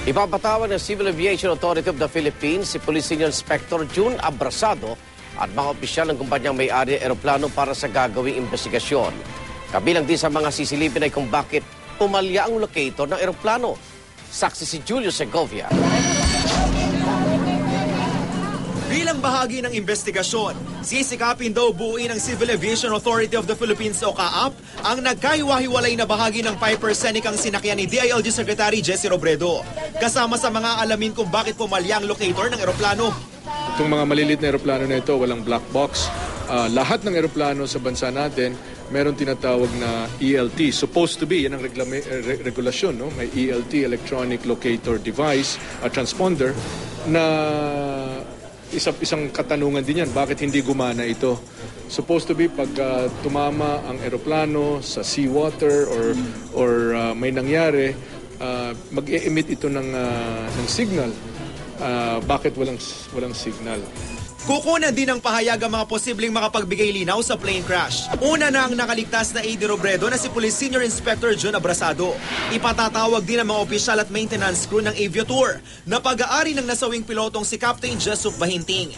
Ipapatawag ng Civil Aviation Authority of the Philippines si Police Senior Inspector June Abrasado at mga opisyal ng kumpanyang may-ari ng eroplano para sa gagawing investigasyon. Kabilang din sa mga sisilipin ay kung bakit pumalya ang locator ng eroplano. Saksi si Julio Segovia. Bilang bahagi ng investigasyon, sisikapin daw buuin ng Civil Aviation Authority of the Philippines o CAAP ang nagkahiwa-hiwalay na bahagi ng Piper Scenic ang sinakyan ni DILG Secretary Jesse Robredo. Kasama sa mga alamin kung bakit pumalya ang locator ng eroplano. Itong mga maliliit na eroplano na ito, walang black box. Lahat ng eroplano sa bansa natin, meron tinatawag na ELT. Supposed to be, yan ang regulasyon. No? May ELT, Electronic Locator Device, transponder, na isang katanungan din yan, bakit hindi gumana ito? Supposed to be pag tumama ang eroplano sa seawater or may nangyari, mag-e-emit ito ng signal. Bakit walang signal? Kukunan din ng pahayag ang mga posibleng makapagbigay linaw sa plane crash. Una na ang nakaligtas na AD Robredo na si Police Senior Inspector June Abrasado. Ipatatawag din ang mga opisyal at maintenance crew ng Aviator na pag-aari ng nasawing pilotong si Captain Jessup Bahinting.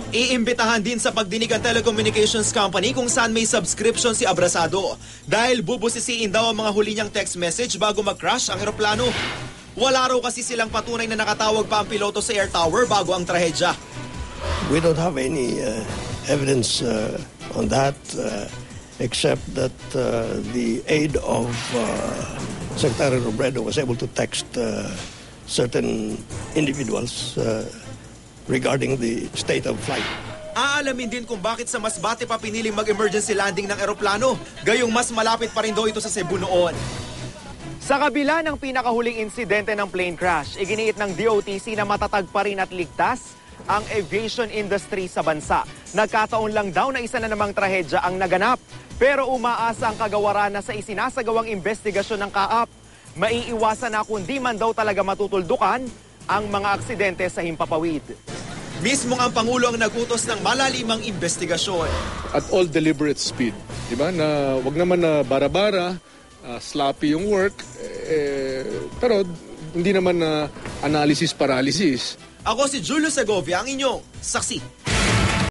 Iimbitahan din sa pagdinig ang telecommunications company kung saan may subscription si Abrasado dahil bubusisiin daw ang mga huli niyang text message bago mag-crash ang eroplano. Wala raw kasi silang patunay na nakatawag pa ang piloto sa air tower bago ang trahedya. We don't have any evidence on that except that the aide of Secretary Robredo was able to text certain individuals regarding the state of flight. Aalamin din kung bakit sa Masbate pa piniling mag-emergency landing ng eroplano, gayong mas malapit pa rin daw ito sa Cebu noon. Sa kabila ng pinakahuling insidente ng plane crash, iginiit ng DOTC na matatag pa rin at ligtas ang aviation industry sa bansa. Nagkataon lang daw na isa na namang trahedya ang naganap. Pero umaasa ang kagawaran na sa isinasagawang investigasyon ng CAAP, maiiwasan na kundi man daw talaga matutuldukan ang mga aksidente sa himpapawid. Mismong ang Pangulo ang nagutos ng malalimang investigasyon. At all deliberate speed. Diba? Na, wag naman na bara-bara, sloppy yung work, pero hindi naman na analysis paralysis. Ako si Julio Segovia, ang inyong saksi.